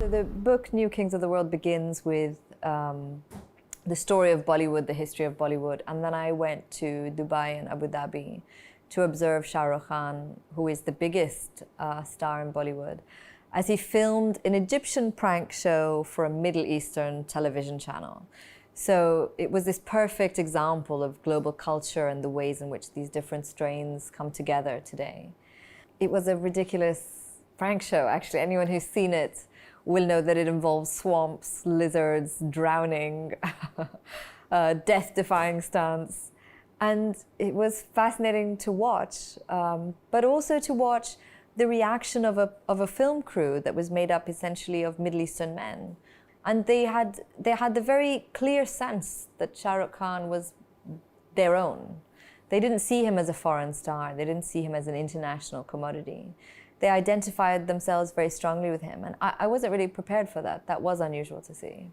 So the book New Kings of the World begins with the story of Bollywood, the history of Bollywood. And then I went to Dubai and Abu Dhabi to observe Shah Rukh Khan, who is the biggest star in Bollywood, as he filmed an Egyptian prank show for a Middle Eastern television channel. So it was this perfect example of global culture and the ways in which these different strains come together today. It was a ridiculous prank show, actually. Anyone who's seen it will know that it involves swamps, lizards, drowning, death-defying stunts. And it was fascinating to watch, but also to watch the reaction of a film crew that was made up essentially of Middle Eastern men. And they had the very clear sense that Shah Rukh Khan was their own. They didn't see him as a foreign star. They didn't see him as an international commodity. They identified themselves very strongly with him. And I wasn't really prepared for that. That was unusual to see.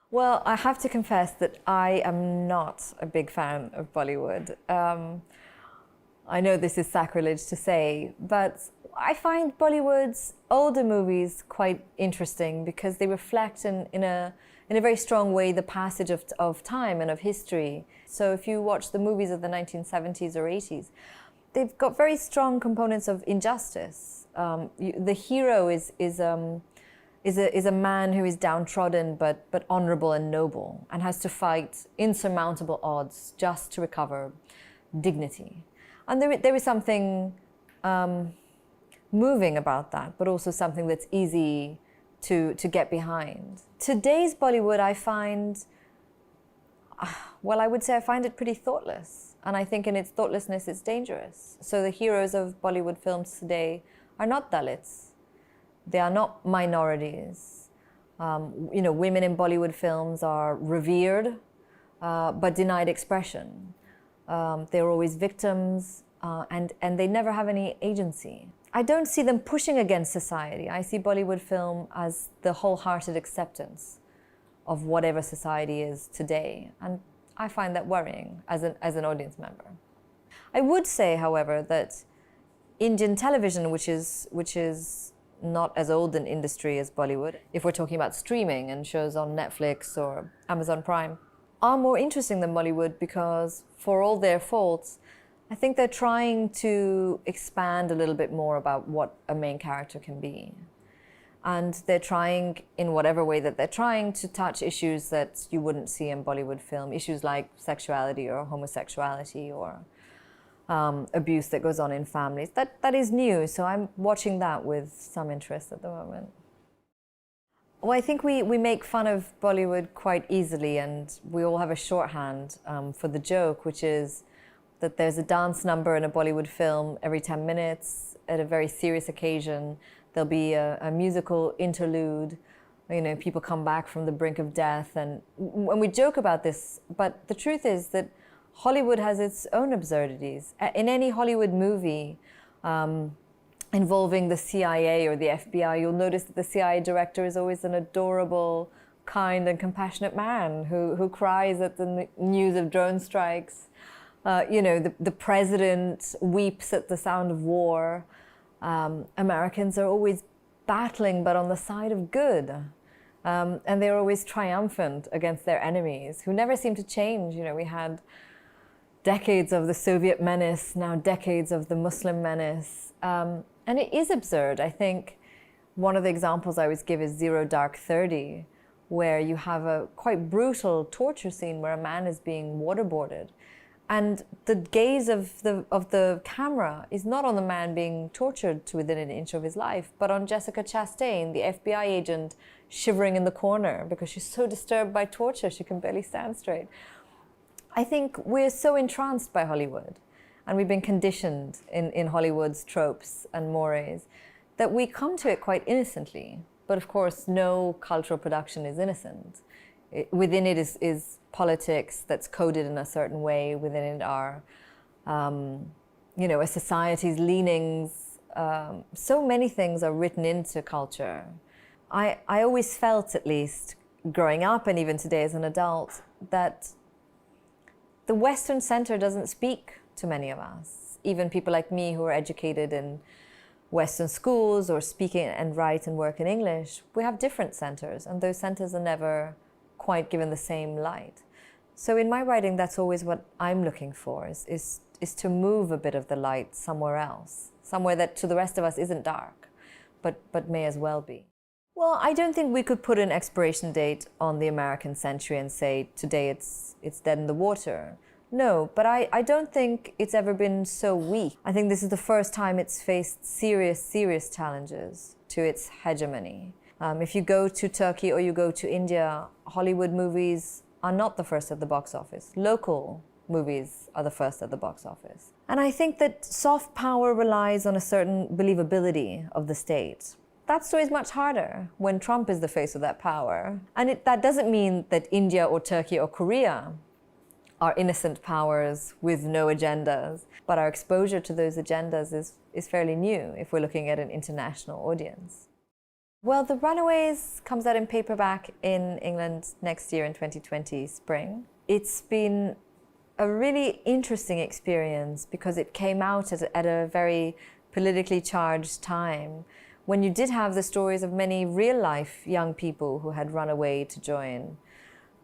Well, I have to confess that I am not a big fan of Bollywood. I know this is sacrilege to say, but I find Bollywood's older movies quite interesting because they reflect in a very strong way the passage of time and of history. So if you watch the movies of the 1970s or 80s, they've got very strong components of injustice. The hero is a man who is downtrodden but honorable and noble and has to fight insurmountable odds just to recover dignity. And there is something moving about that, but also something that's easy to get behind. Today's Bollywood, I find, well, I would say I find it pretty thoughtless. And I think in its thoughtlessness, it's dangerous. So the heroes of Bollywood films today are not Dalits. They are not minorities. Women in Bollywood films are revered, but denied expression. They're always victims, and they never have any agency. I don't see them pushing against society. I see Bollywood film as the wholehearted acceptance of whatever society is today. And I find that worrying as an audience member. I would say, however, that Indian television, which is not as old an industry as Bollywood, if we're talking about streaming and shows on Netflix or Amazon Prime, are more interesting than Bollywood because, for all their faults, I think they're trying to expand a little bit more about what a main character can be. And they're trying, in whatever way that they're trying, to touch issues that you wouldn't see in Bollywood film, issues like sexuality or homosexuality or abuse that goes on in families. That is new, so I'm watching that with some interest at the moment. Well, I think we make fun of Bollywood quite easily, and we all have a shorthand for the joke, which is that there's a dance number in a Bollywood film every 10 minutes at a very serious occasion. There'll be a musical interlude. People come back from the brink of death, and when we joke about this, but the truth is that Hollywood has its own absurdities. In any Hollywood movie involving the CIA or the FBI, you'll notice that the CIA director is always an adorable, kind and compassionate man who cries at the news of drone strikes. The president weeps at the sound of war. Americans are always battling, but on the side of good. And they're always triumphant against their enemies, who never seem to change. We had decades of the Soviet menace, now decades of the Muslim menace. And it is absurd. I think one of the examples I always give is Zero Dark 30, where you have a quite brutal torture scene where a man is being waterboarded. And the gaze of the camera is not on the man being tortured to within an inch of his life, but on Jessica Chastain, the FBI agent, shivering in the corner because she's so disturbed by torture she can barely stand straight. I think we're so entranced by Hollywood, and we've been conditioned in Hollywood's tropes and mores, that we come to it quite innocently. But of course, no cultural production is innocent. Within it is politics that's coded in a certain way. Within it are, a society's leanings. So many things are written into culture. I always felt, at least, growing up and even today as an adult, that the Western center doesn't speak to many of us. Even people like me who are educated in Western schools or speaking and write and work in English, we have different centers, and those centers are never quite given the same light. So in my writing, that's always what I'm looking for, is to move a bit of the light somewhere else, somewhere that to the rest of us isn't dark, but may as well be. Well, I don't think we could put an expiration date on the American century and say today it's dead in the water. No, but I don't think it's ever been so weak. I think this is the first time it's faced serious challenges to its hegemony. If you go to Turkey or you go to India, Hollywood movies are not the first at the box office. Local movies are the first at the box office. And I think that soft power relies on a certain believability of the state. That story is much harder when Trump is the face of that power. And that doesn't mean that India or Turkey or Korea are innocent powers with no agendas. But our exposure to those agendas is fairly new if we're looking at an international audience. Well, The Runaways comes out in paperback in England next year in 2020 spring. It's been a really interesting experience because it came out at a very politically charged time when you did have the stories of many real-life young people who had run away to join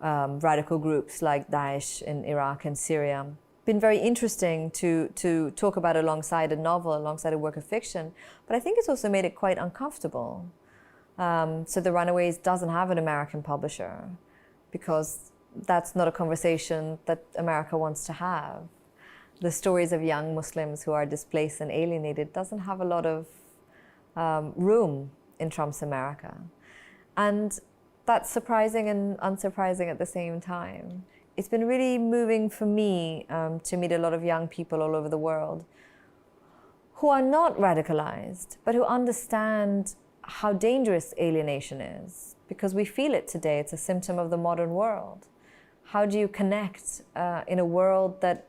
radical groups like Daesh in Iraq and Syria. Been very interesting to talk about alongside a novel, alongside a work of fiction, but I think it's also made it quite uncomfortable. So The Runaways doesn't have an American publisher because that's not a conversation that America wants to have. The stories of young Muslims who are displaced and alienated doesn't have a lot of room in Trump's America. And that's surprising and unsurprising at the same time. It's been really moving for me to meet a lot of young people all over the world who are not radicalized, but who understand how dangerous alienation is, because we feel it today. It's a symptom of the modern world. How do you connect in a world that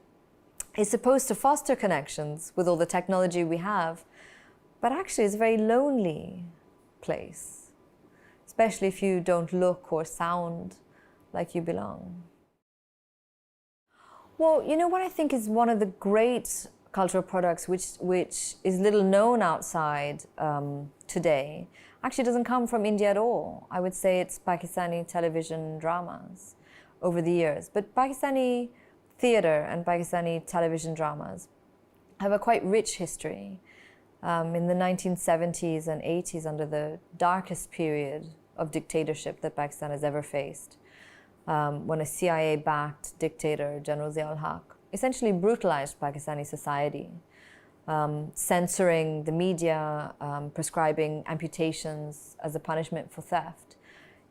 is supposed to foster connections with all the technology we have, but actually it's a very lonely place, especially if you don't look or sound like you belong. Well, you know what I think is one of the great cultural products which is little known outside today, actually doesn't come from India at all. I would say it's Pakistani television dramas over the years. But Pakistani theatre and Pakistani television dramas have a quite rich history. In the 1970s and 80s, under the darkest period of dictatorship that Pakistan has ever faced, when a CIA-backed dictator, General Zia-ul-Haq, essentially brutalized Pakistani society, censoring the media, prescribing amputations as a punishment for theft.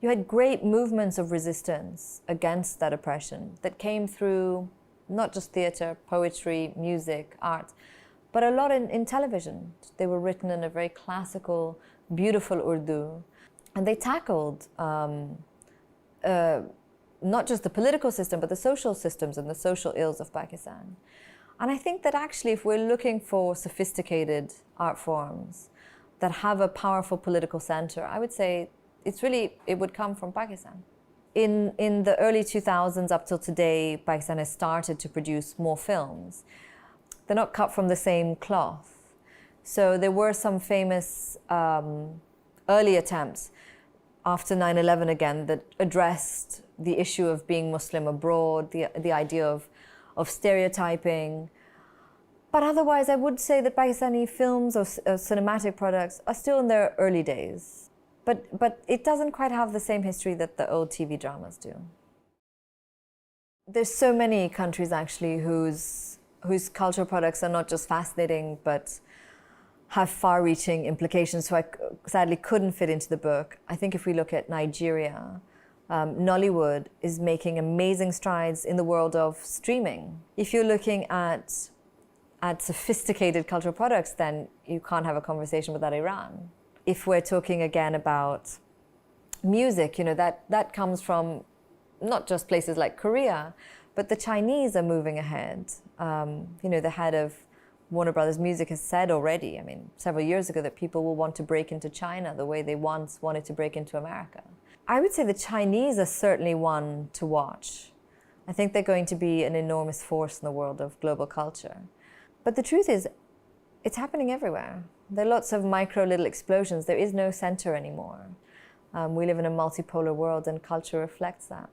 You had great movements of resistance against that oppression that came through not just theatre, poetry, music, art, but a lot in television. They were written in a very classical, beautiful Urdu. And they tackled not just the political system, but the social systems and the social ills of Pakistan. And I think that actually, if we're looking for sophisticated art forms that have a powerful political center, I would say it would come from Pakistan. In the early 2000s up till today, Pakistan has started to produce more films. They're not cut from the same cloth. So there were some famous early attempts after 9/11 again that addressed the issue of being Muslim abroad, the idea of stereotyping. But otherwise, I would say that Pakistani films or cinematic products are still in their early days. But it doesn't quite have the same history that the old TV dramas do. There's so many countries actually whose cultural products are not just fascinating, but have far-reaching implications, so I sadly couldn't fit into the book. I think if we look at Nigeria, Nollywood is making amazing strides in the world of streaming. If you're looking at sophisticated cultural products, then you can't have a conversation without Iran. If we're talking again about music, that comes from not just places like Korea, but the Chinese are moving ahead. The head of Warner Brothers Music has said already, several years ago, that people will want to break into China the way they once wanted to break into America. I would say the Chinese are certainly one to watch. I think they're going to be an enormous force in the world of global culture. But the truth is, it's happening everywhere. There are lots of micro little explosions. There is no center anymore. We live in a multipolar world, and culture reflects that.